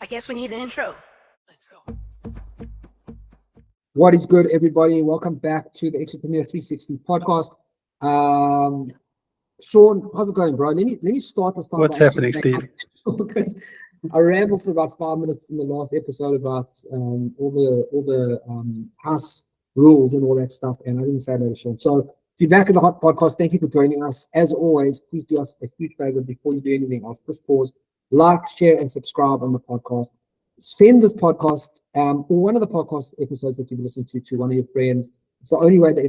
I guess we need an intro. Let's go. What is good, everybody? Welcome back to the Entrepreneur 360 podcast. Shaun, how's it going, bro? Let me start this time. What's happening, Steve? Because I rambled for about 5 minutes in the last episode about all the house rules and all that stuff, and I didn't say that, Shaun. So if you're back in the hot podcast, thank you for joining us. As always, please do us a huge favor before you do anything else. Push pause, like, share, and subscribe on the podcast. Send this podcast or one of the podcast episodes that you've listened to one of your friends. It's the only way the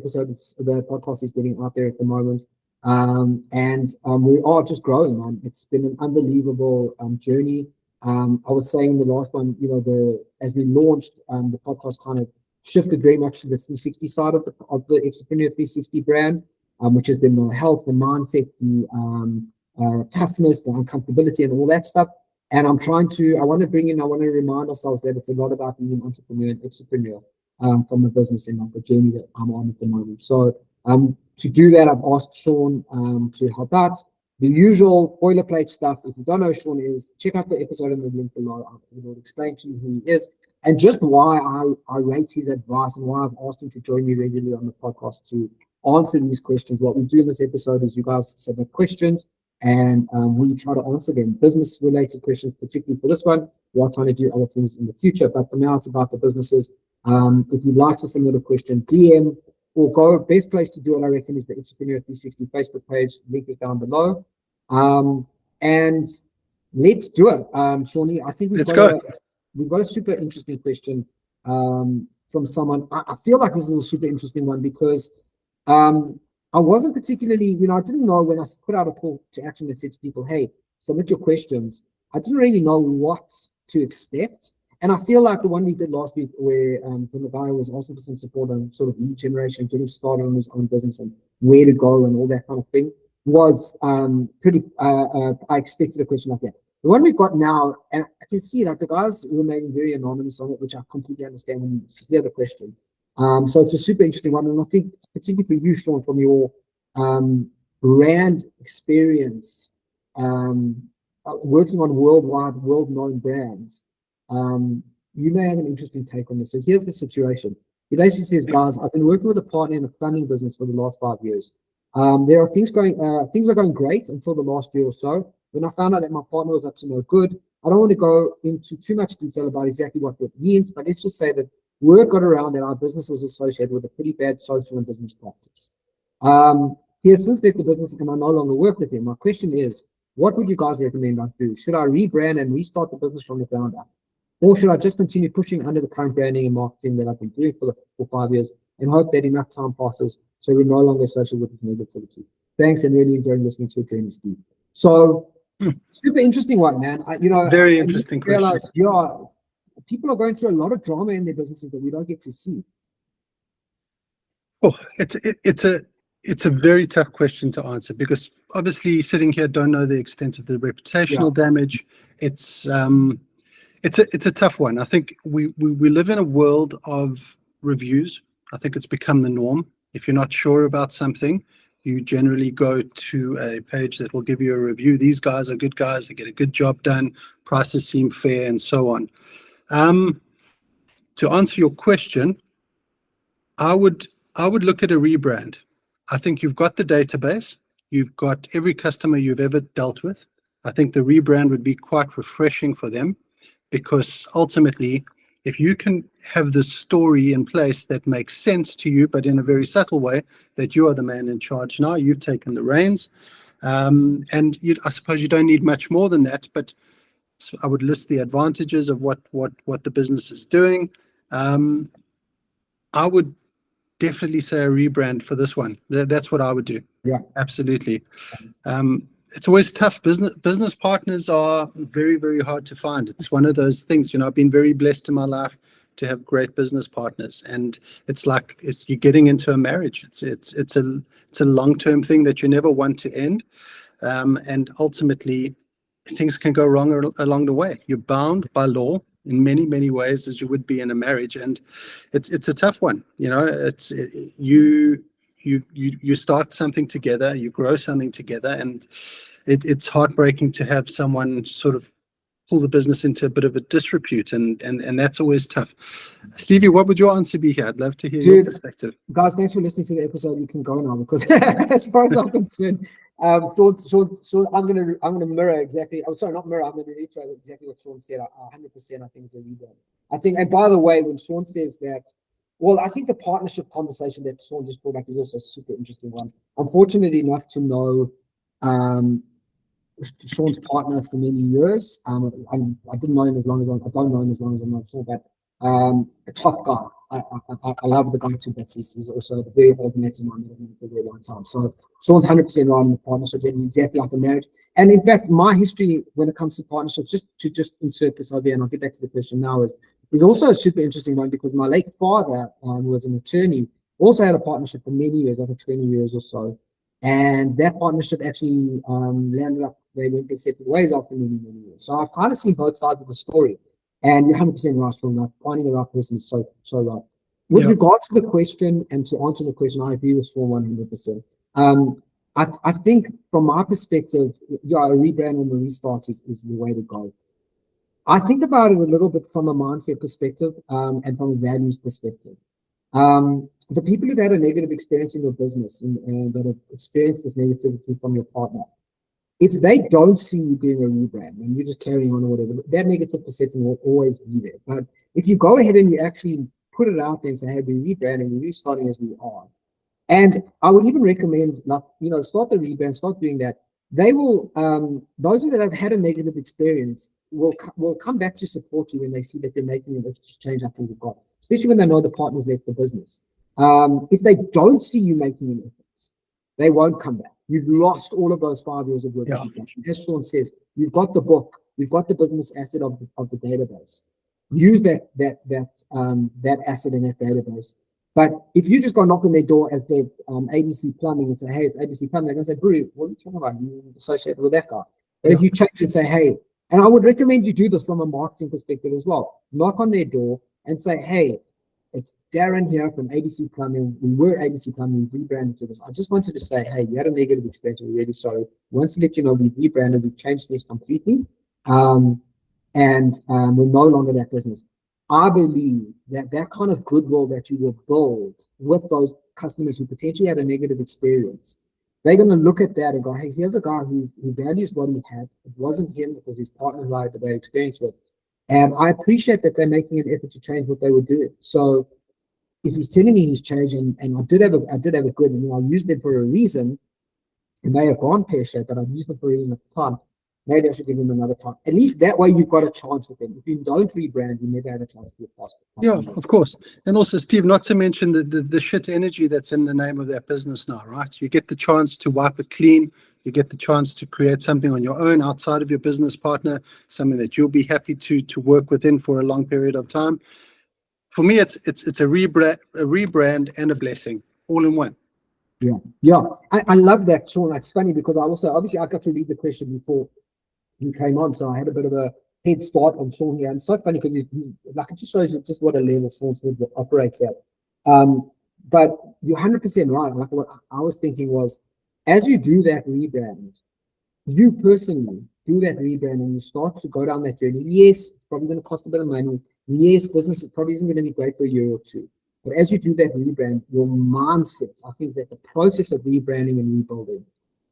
podcast is getting out there at the moment. We are just growing, man. It's been an unbelievable journey. I was saying in the last one, as we launched, the podcast kind of shifted very much to the 360 side of the Entrepreneur 360 brand, which has been the health, the mindset, the toughness, the uncomfortability, and all that stuff. And I want to remind ourselves that it's a lot about being an entrepreneur and extrapreneur from the business and like the journey that I'm on at the moment. So to do that, I've asked Shaun to help out. The usual boilerplate stuff. If you don't know who Shaun is, check out the episode in the link below. I will explain to you who he is and just why I rate his advice and why I've asked him to join me regularly on the podcast to answer these questions. What we do in this episode is you guys submit questions, and we try to answer them. Business-related questions, particularly for this one. We are trying to do other things in the future, but for now, it's about the businesses. If you'd like to submit a question, DM or go. Best place to do it, I reckon, is the Entrepreneur 360 Facebook page. Link is down below. And let's do it, Shawnee. I think we've got a super interesting question from someone. I feel like this is a super interesting one because I wasn't particularly, I didn't know when I put out a call to action that said to people, hey, submit your questions. I didn't really know what to expect. And I feel like the one we did last week where from the guy who was asking for some support on sort of lead generation, getting started on his own business and where to go and all that kind of thing was I expected a question like that. The one we've got now, and I can see like the guys remaining very anonymous on it, which I completely understand when you hear the question. So it's a super interesting one, and I think particularly for you, Shaun, from your brand experience, working on world-known brands, you may have an interesting take on this. So here's the situation. He basically says, guys, I've been working with a partner in a plumbing business for the last 5 years. There are things are going great until the last year or so, when I found out that my partner was up to no good. I don't want to go into too much detail about exactly what that means, but let's just say that word got around that our business was associated with a pretty bad social and business practice. He has since left the business and I no longer work with him. My question is, what would you guys recommend I do? Should I rebrand and restart the business from the ground up? Or should I just continue pushing under the current branding and marketing that I've been doing for 5 years and hope that enough time passes so we're no longer associated with this negativity? Thanks, and really enjoying listening to your journey, Steve. So, super interesting one, man. Very interesting question. People are going through a lot of drama in their businesses that we don't get to see. Oh, it's a very tough question to answer because obviously sitting here don't know the extent of the reputational damage. It's a tough one. I think we live in a world of reviews. I think it's become the norm. If you're not sure about something, you generally go to a page that will give you a review. These guys are good guys. They get a good job done. Prices seem fair, and so on. To answer your question, I would look at a rebrand. I think you've got the database. You've got every customer you've ever dealt with. I think the rebrand would be quite refreshing for them because ultimately, if you can have the story in place that makes sense to you, but in a very subtle way, that you are the man in charge now, you've taken the reins. I suppose you don't need much more than that, but so I would list the advantages of what the business is doing. I would definitely say a rebrand for this one. That's what I would do. Yeah, absolutely. It's always tough. Business partners are very, very hard to find. It's one of those things. I've been very blessed in my life to have great business partners, and it's like you're getting into a marriage. It's a long-term thing that you never want to end, and ultimately things can go wrong along the way. You're bound by law in many, many ways as you would be in a marriage, and it's a tough one. You start something together, you grow something together, and it's heartbreaking to have someone sort of pull the business into a bit of a disrepute, and that's always tough. Stevie, what would your answer be here? I'd love to hear your perspective. Guys, thanks for listening to the episode. You can go now because as far as I'm concerned, Shaun, I'm gonna mirror exactly. I'm sorry, not mirror. I'm gonna reiterate exactly what Shaun said. 100%. I think it's a rebrand. I think, and by the way, when Shaun says that, well, I think the partnership conversation that Shaun just brought up is also a super interesting one. I'm fortunate enough to know Shaun's partner for many years. I didn't know him as long as I don't know him as long as I'm not sure, but a top guy. I love the guy too. He's also a very old mate of mine that I've known for a very long time. So Shaun's 100% right in the partnership. It's exactly like a marriage. And in fact, my history when it comes to partnerships, just to insert this over, and I'll get back to the question now, is also a super interesting one because my late father, who was an attorney, also had a partnership for many years, over 20 years or so. And that partnership actually landed up, they went their separate ways after many years. So I've kind of seen both sides of the story. And you're 100% right, Shaun. Like finding the right person is so right. With regard to the question and to answer the question, I agree with Shaun 100%. I think from my perspective, a rebrand and a restart is the way to go. I think about it a little bit from a mindset perspective and from a values perspective. The people who've had a negative experience in your business and that have experienced this negativity from your partner, if they don't see you doing a rebrand and you're just carrying on or whatever, that negative perception will always be there. But if you go ahead and you actually put it out there and say, hey, we're rebranding, we're restarting as we are. And I would even recommend, start the rebrand, start doing that. They will, those that have had a negative experience will come back to support you when they see that you're making an effort to change how things have gone, especially when they know the partner's left the business. If they don't see you making an effort, they won't come back. You've lost all of those 5 years of work. Yeah. As Shaun says, you've got the book, you've got the business asset of the database. Use that asset in that database. But if you just go knock on their door as their ABC Plumbing and say, hey, it's ABC Plumbing, they're going to say, Brew, what are you talking about? You're associated with that guy. But if you change and say, hey, and I would recommend you do this from a marketing perspective as well. Knock on their door and say, hey, it's Darren here from ABC Plumbing. We were ABC Plumbing, we rebranded to this. I just wanted to say, hey, you had a negative experience. We're really sorry. We want to let you know we've rebranded, we've changed this completely. And we're no longer that business. I believe that kind of goodwill that you will build with those customers who potentially had a negative experience, they're going to look at that and go, hey, here's a guy who values what he had. It wasn't him, it was his partner who I had the bad experience with. And I appreciate that they're making an effort to change what they were doing. So if he's telling me he's changing, and I did have a good, and I used it for a reason, it may have gone pear-shaped, but I used it for a reason at the time. Maybe I should give him another chance. At least that way you've got a chance with them. If you don't rebrand, you never have a chance to get past it. Yeah, of course. And also, Steve, not to mention the shit energy that's in the name of that business now, right? You get the chance to wipe it clean. You get the chance to create something on your own outside of your business partner, something that you'll be happy to work within for a long period of time. For me, it's a rebrand and a blessing, all in one. Yeah. I love that, Shaun. It's funny because obviously I got to read the question before you came on, so I had a bit of a head start on Shaun here. And it's so funny because he's like, it just shows you just what a level Shaun's head operates at. But you're 100% right. Like what I was thinking was, as you do that rebrand, you personally do that rebrand and you start to go down that journey. Yes, it's probably going to cost a bit of money. Yes, business probably isn't going to be great for a year or two. But as you do that rebrand, your mindset, I think that the process of rebranding and rebuilding,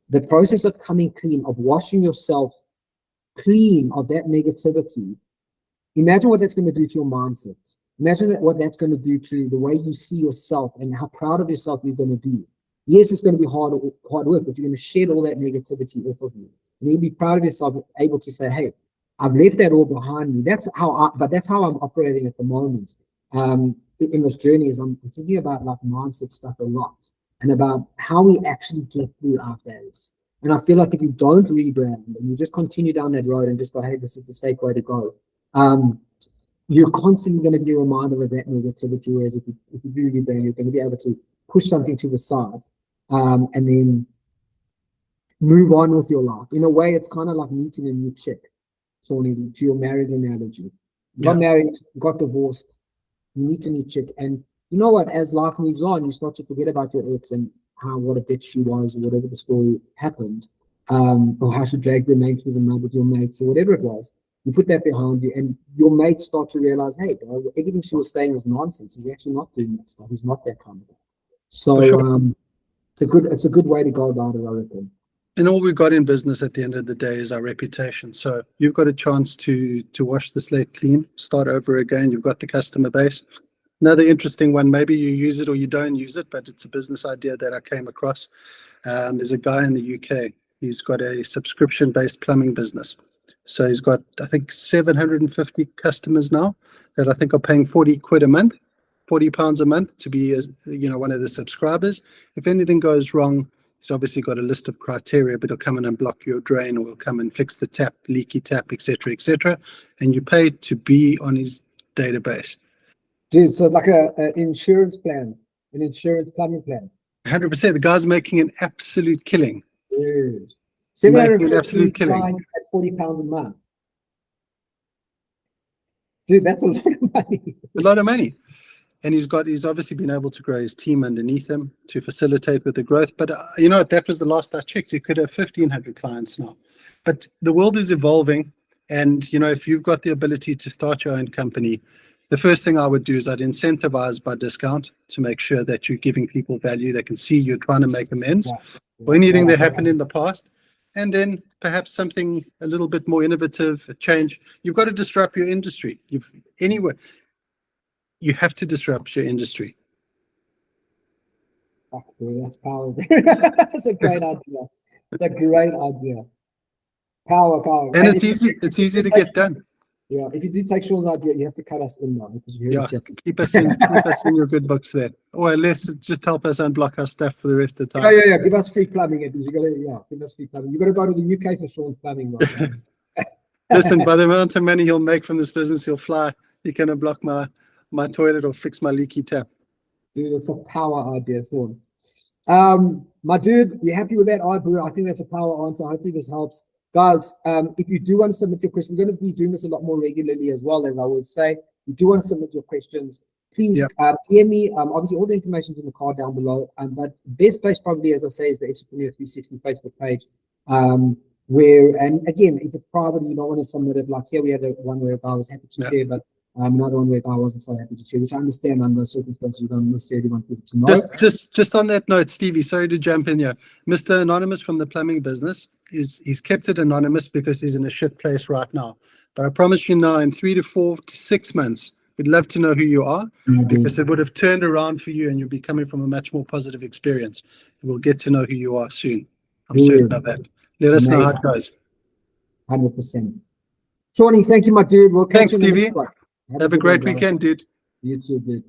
the process of coming clean, of washing yourself clean of that negativity, imagine what that's going to do to your mindset. Imagine what that's going to do to the way you see yourself and how proud of yourself you're going to be. Yes, it's going to be hard work, but you're going to shed all that negativity off of you. And you'll be proud of yourself, able to say, hey, I've left that all behind me. That's how I'm operating at the moment. In this journey is I'm thinking about like mindset stuff a lot and about how we actually get through our days. And I feel like if you don't rebrand and you just continue down that road and just go, hey, this is the safe way to go, you're constantly going to be reminded of that negativity. Whereas if you do rebrand, you're going to be able to push something to the side and then move on with your life. In a way, it's kind of like meeting a new chick, Shaun, to your marriage analogy. You got married, got divorced, you meet a new chick, and you know what? As life moves on, you start to forget about your ex and what a bitch she was, or whatever the story happened, or how she dragged your name through the mud with your mates, or whatever it was. You put that behind you, and your mates start to realize, hey, bro, everything she was saying was nonsense. He's actually not doing that stuff. He's not that kind of guy. So it's a good way to go about it, I reckon. And all we've got in business at the end of the day is our reputation. So you've got a chance to wash the slate clean, start over again. You've got the customer base. Another interesting one, maybe you use it or you don't use it, but it's a business idea that I came across. There's a guy in the UK. He's got a subscription-based plumbing business. So he's got, I think, 750 customers now that I think are paying 40 quid a month, 40 pounds a month to be, one of the subscribers. If anything goes wrong, he's obviously got a list of criteria, but he'll come in and block your drain, or he'll come and fix the tap, leaky tap, etc., and you pay to be on his database. Dude, so it's like an insurance plan, an insurance plumbing plan. 100%. The guy's making an absolute killing. Dude. Making an absolute killing. Clients at £40 a month. Dude, that's a lot of money. A lot of money. And he's obviously been able to grow his team underneath him to facilitate with the growth. But that was the last I checked. He could have 1,500 clients now. But the world is evolving. And, if you've got the ability to start your own company, the first thing I would do is I'd incentivize by discount to make sure that you're giving people value. They can see you're trying to make amends for anything that happened in the past. And then perhaps something a little bit more innovative, a change. You've got to disrupt your industry. You have to disrupt your industry. Fuck, dude, that's power. That's a great idea. It's a great idea. Power. And it's easy to get done. Yeah, if you do take Shaun's idea, you have to cut us in now because we're keep us in your good books there. Or at least just help us unblock our stuff for the rest of the time. Yeah. Give us free plumbing, because give us free plumbing. You got to go to the UK for Shaun's plumbing, right? Listen, by the amount of money he'll make from this business, he'll fly. He can unblock my toilet or fix my leaky tap. Dude, it's a power idea, Shaun. My dude, you happy with that? I think that's a power answer. Hopefully this helps. Guys, if you do want to submit your questions, we're going to be doing this a lot more regularly as well, as I always say. If you do want to submit your questions, please DM me. Obviously, all the information is in the card down below. But best place probably, as I say, is the Entrepreneur 360 Facebook page. And again, if it's private, you don't want to submit it. Like here, we had one where a guy was happy to share, but another one where a guy wasn't so happy to share, which I understand under those circumstances you don't necessarily want people to know. Just on that note, Stevie, sorry to jump in here. Mr. Anonymous from the plumbing business, he's kept it anonymous because he's in a shit place right now. But I promise you now, in 3 to 4 to 6 months, we'd love to know who you are, because it would have turned around for you and you'll be coming from a much more positive experience. We'll get to know who you are soon. I'm certain of that. Let us know how it goes. 100%. Shawnee, thank you, my dude. We'll catch you Stevie. next one. Have a great weekend, dude. You too, dude.